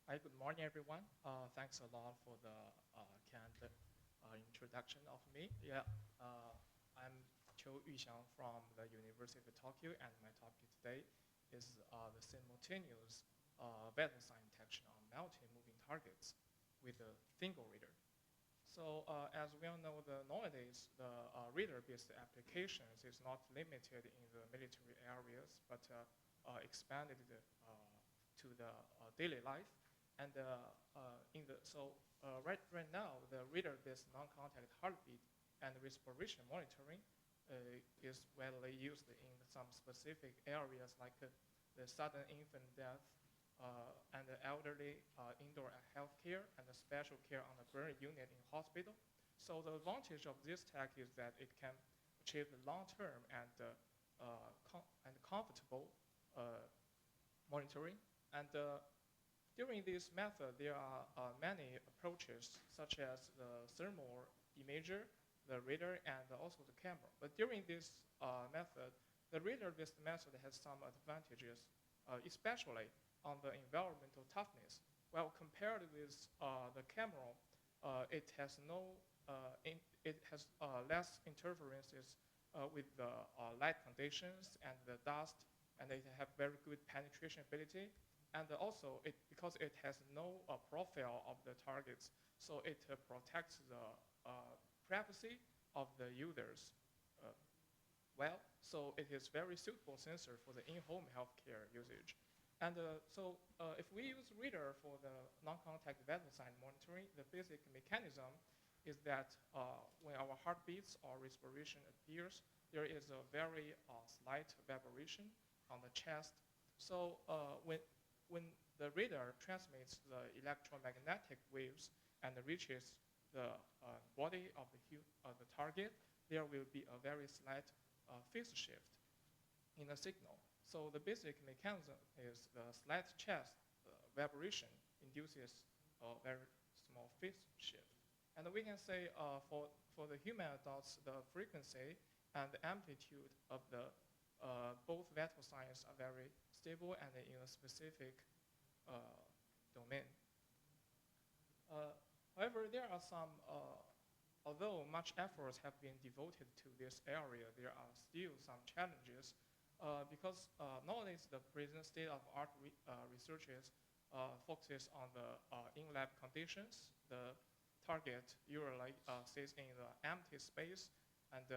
Hi, good morning, everyone. Thanks a lot for the kind introduction of me. I'm Yuxiang from the University of Tokyo, and my topic today is the simultaneous battle sign detection on multi-moving targets with a single reader. So as we all know, nowadays the reader-based applications is not limited in the military areas, but expanded to the daily life. And right now, the reader-based non-contact heartbeat and respiration monitoring is widely used in some specific areas like the sudden infant death and the elderly indoor healthcare and the special care on the burn unit in hospital. So the advantage of this tech is that it can achieve long-term and comfortable monitoring. And during this method, there are many approaches, such as the thermal imager, the radar, and also the camera. But during this method, the radar-based method has some advantages, especially on the environmental toughness. Well, compared with the camera, it has less interferences with the light conditions and the dust, and it have very good penetration ability. And also, because it has no profile of the targets, so it protects the privacy of the users well. So it is very suitable sensor for the in-home healthcare usage. And if we use reader for the non-contact vital sign monitoring, the basic mechanism is that when our heartbeats or respiration appears, there is a very slight vibration on the chest. So when the radar transmits the electromagnetic waves and reaches the body of the target, there will be a very slight phase shift in the signal. So the basic mechanism is the slight chest vibration induces a very small phase shift. And we can say for the human adults, the frequency and the amplitude of the both vital signs are very stable and in a specific domain. However, there are some, although much efforts have been devoted to this area, there are still some challenges because nowadays the present state of art researches focuses on the in-lab conditions. The target usually sits in the empty space, and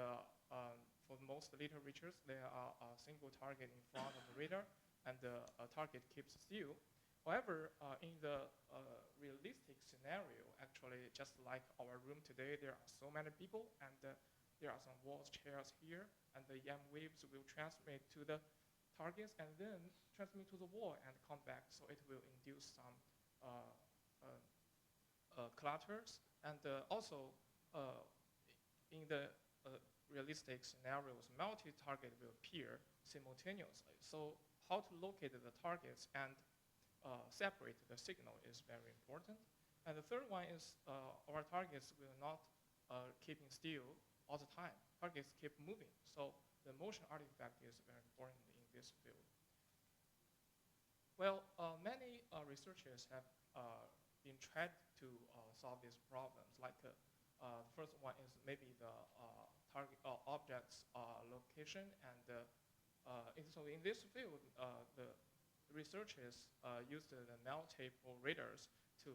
for most literatures, there are a single target in front of the radar, and the target keeps still. However, in the realistic scenario, actually, just like our room today, there are so many people, and there are some walls, chairs here, and the EM waves will transmit to the targets and then transmit to the wall and come back. So it will induce some clutters, and also in the realistic scenarios, multi-target will appear simultaneously. So how to locate the targets and separate the signal is very important. And the third one is our targets will not keeping still all the time. Targets keep moving. So the motion artifact is very important in this field. Well, many researchers have been tried to solve these problems. Like the first one is maybe the target objects location, and so in this field, the researchers used the multiple radars to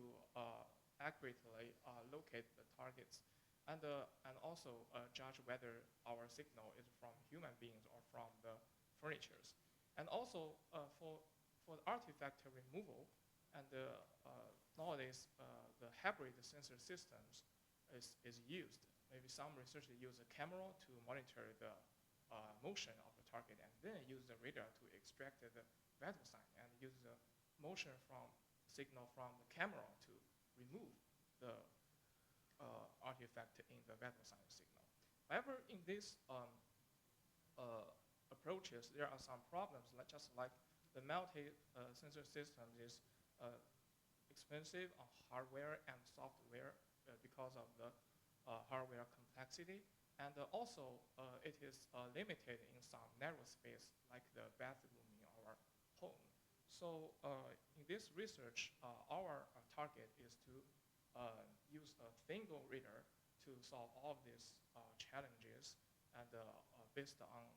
accurately locate the targets, and also judge whether our signal is from human beings or from the furnitures. And also for the artifact removal, and nowadays the hybrid sensor systems is used. Maybe some researchers use a camera to monitor the motion of the target, and then use the radar to extract the vital sign, and use the motion from signal from the camera to remove the artifact in the vital sign signal. However, in these approaches, there are some problems, just like the multi-sensor system is expensive on hardware and software because of the hardware complexity. And also, it is limited in some narrow space, like the bathroom in our home. So in this research, our target is to use a single reader to solve all of these challenges, and based on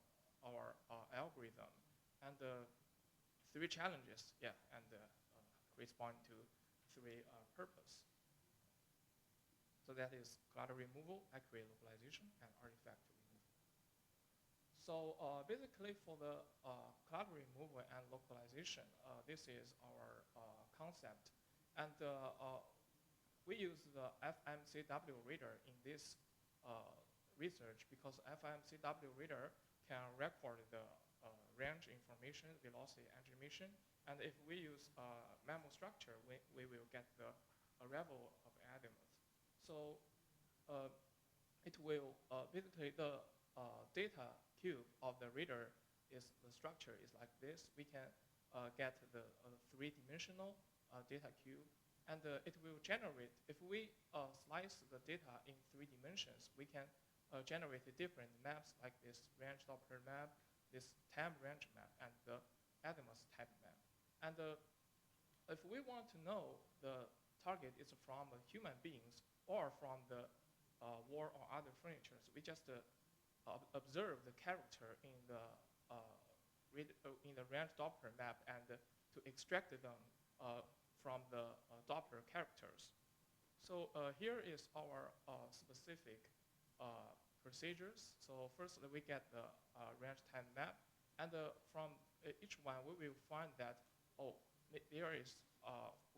our algorithm. And three challenges, yeah, and correspond to three purpose. So that is clutter removal, accurate localization, and artifact removal. So basically for the clutter removal and localization, this is our concept. And we use the FMCW reader in this research because FMCW reader can record the range information, velocity, and emission. And if we use memo structure, we will get the arrival of azimuth. So it will basically the data cube of the reader is the structure is like this. We can get the three-dimensional data cube, and it will generate. If we slice the data in 3 dimensions, we can generate different maps like this range Doppler map, this time range map, and the azimuth type map. And if we want to know the target is from human beings or from the wall or other furnitures, we just observe the character in the range Doppler map and to extract them from the Doppler characters. So here is our specific procedures. So first we get the range time map, and from each one we will find that there is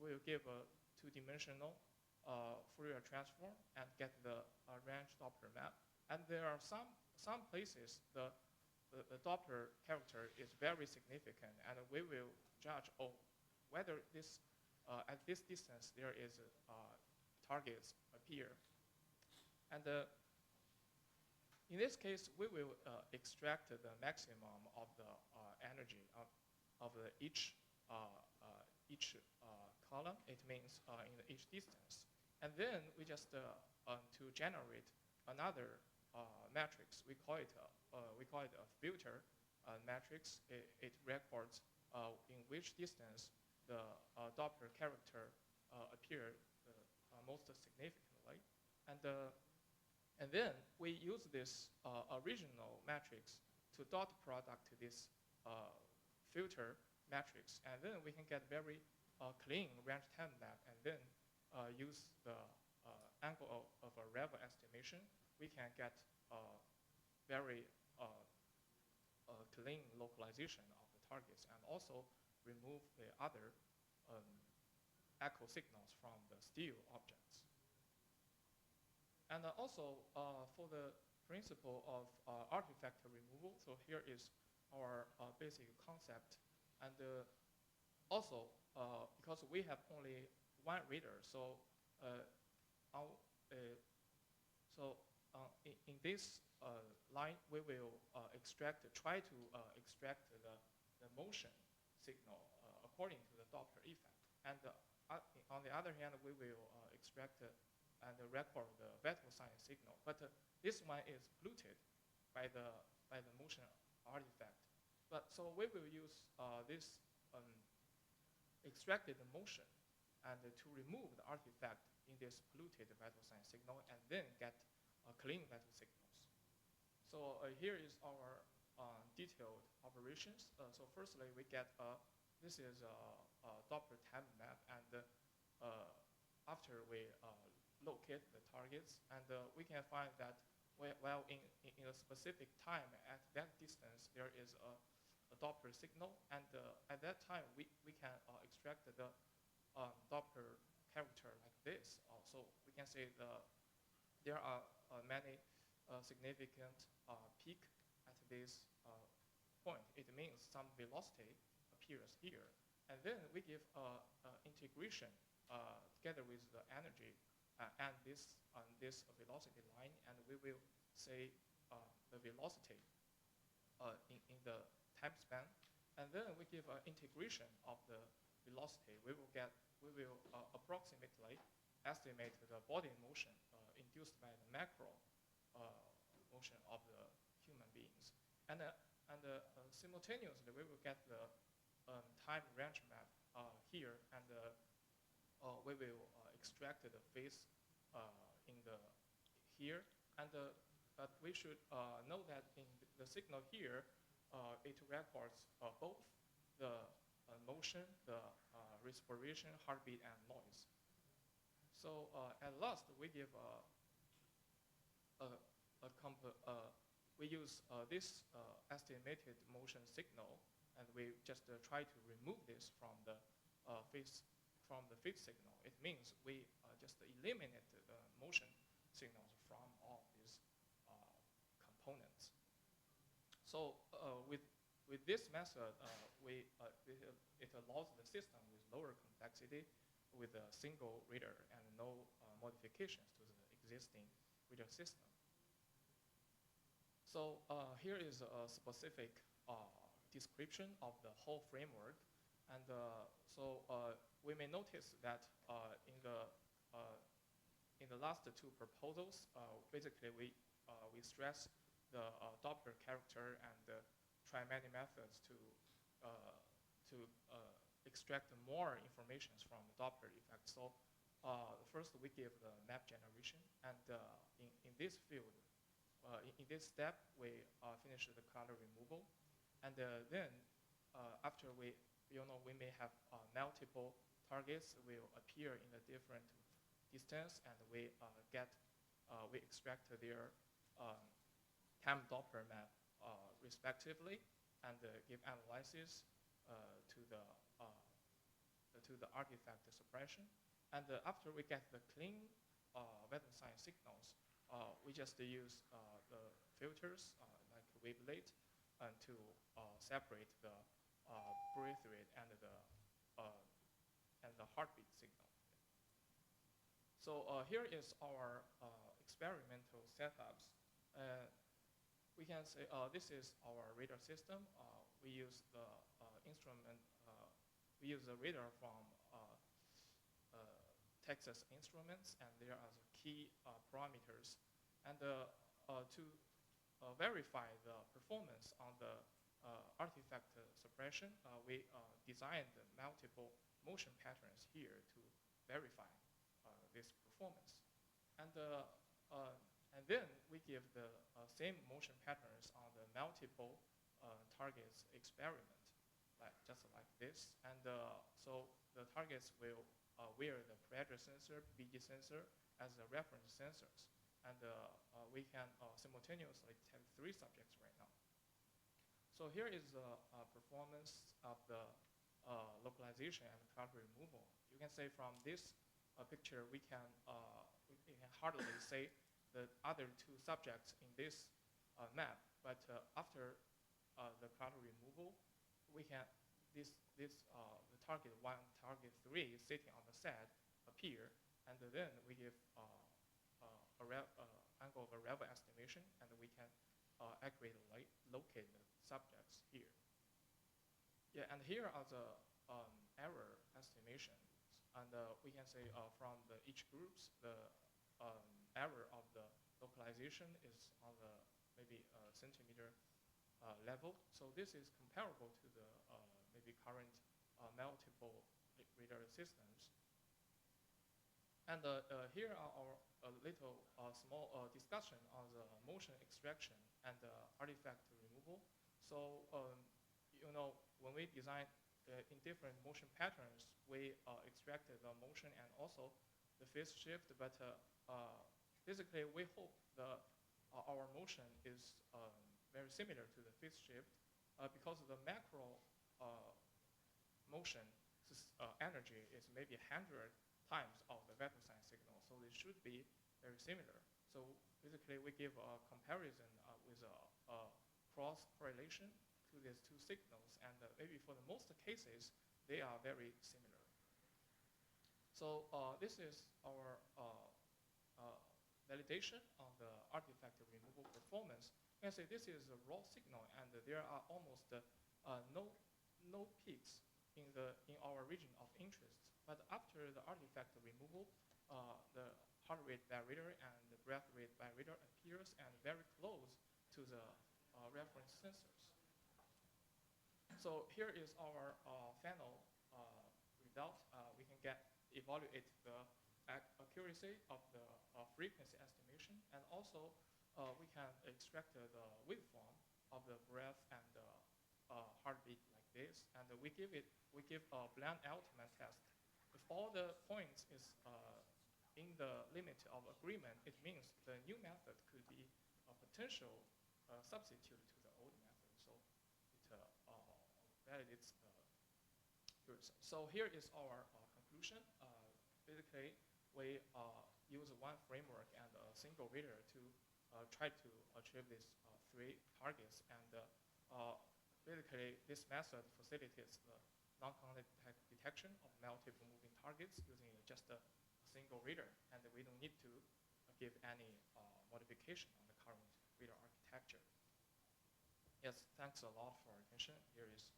we will give a 2-dimensional Fourier transform and get the range Doppler map. And there are some places the Doppler character is very significant, and we will judge whether this at this distance there is targets appear. And in this case, we will extract the maximum of the energy of each column. It means in each distance. And then we just to generate another matrix. We call it a filter matrix. It records in which distance the Doppler character appeared most significantly, and then we use this original matrix to dot product this filter matrix, and then we can get very clean range time map, and then use the angle of arrival estimation. We can get very clean localization of the targets, and also remove the other echo signals from the still objects. And also for the principle of artifact removal, so here is our basic concept. And also, because we have only one reader, so in this line, we will try to extract the motion signal according to the Doppler effect. And on the other hand, we will extract and record the vector sign signal. But this one is polluted by the motion artifact. But so we will use this extracted motion and to remove the artifact in this polluted vector sign signal, and then get clean vector signals. So here is our detailed operations. So firstly, we get this is a Doppler time map, and after we locate the targets, and we can find that while in a specific time at that distance there is a Doppler signal, and at that time we can extract the Doppler character like this. So we can say there are many significant peak at this point. It means some velocity appears here, and then we give integration together with the energy and this velocity line, and we will say the velocity in the time span, and then we give integration of the velocity. We will approximately estimate the body motion induced by the macro motion of the human beings, and simultaneously we will get the time range map here, and we will extract the phase in the here, and but we should know that in the signal here, it records both the motion, the respiration, heartbeat, and noise. So at last, we give we use this estimated motion signal, and we just try to remove this from the phase signal. It means we just eliminate the motion signals from all these components. So with this method, it allows the system with lower complexity, with a single reader and no modifications to the existing reader system. So here is a specific description of the whole framework, and so we may notice that in the last two proposals, basically we stress the Doppler character and try many methods to extract more information from the Doppler effect. So first we give the map generation, and in this field, in this step, we finish the color removal, and then after we may have multiple targets will appear in a different distance, and we extract their time Doppler map respectively, and give analysis to the artifact suppression. And after we get the clean weather science signals, we just use the filters like wavelet and to separate the breath rate and the heartbeat signal. So here is our experimental setups. We can say this is our radar system. We use the instrument. We use the radar from Texas Instruments, and there are the key parameters. And to verify the performance on the artifact suppression, we designed multiple motion patterns here to verify this performance. And then we give the same motion patterns on the multiple targets experiment, just like this. And so the targets will wear the pressure sensor, BG sensor as the reference sensors. And we can simultaneously have 3 subjects right now. So here is the performance of the localization and color removal. You can say from this picture, we can hardly say the other 2 subjects in this map, but after the color removal, we can the target 1, target 3 sitting on the set appear, and then we give angle of arrival estimation, and we can accurately locate the subjects here. Yeah, and here are the error estimations, and we can say from each groups, the error of the localization is on the maybe centimeter level. So this is comparable to the maybe current multiple radar systems. And here are our little small discussion on the motion extraction and artifact removal. So when we design in different motion patterns, we extracted the motion and also the phase shift, but basically we hope our motion is very similar to the phase shift because the macro motion energy is maybe 100 times of the vector science signal, so they should be very similar. So basically we give a comparison with a cross correlation to these 2 signals, and maybe for the most cases, they are very similar. So this is our validation on the artifact removal performance. You can say this is a raw signal, and there are almost no peaks in our region of interest. But after the artifact removal, the heart rate barrier and the breath rate barrier appears and very close to the reference sensors. So here is our final result. We can evaluate the accuracy of the frequency estimation, and also we can extract the waveform of the breath and the heartbeat like this, and we give a blind ultimate test. If all the points is in the limit of agreement, it means the new method could be a potential substitute to the old method. So it validates the accuracy. So here is our conclusion. Basically, we use one framework and a single reader to try to achieve these three targets. And basically, this method facilitates the non-contact detection of multiple moving targets using just a single reader, and we don't need to give any modification on the current reader architecture. Yes, thanks a lot for your attention. Here is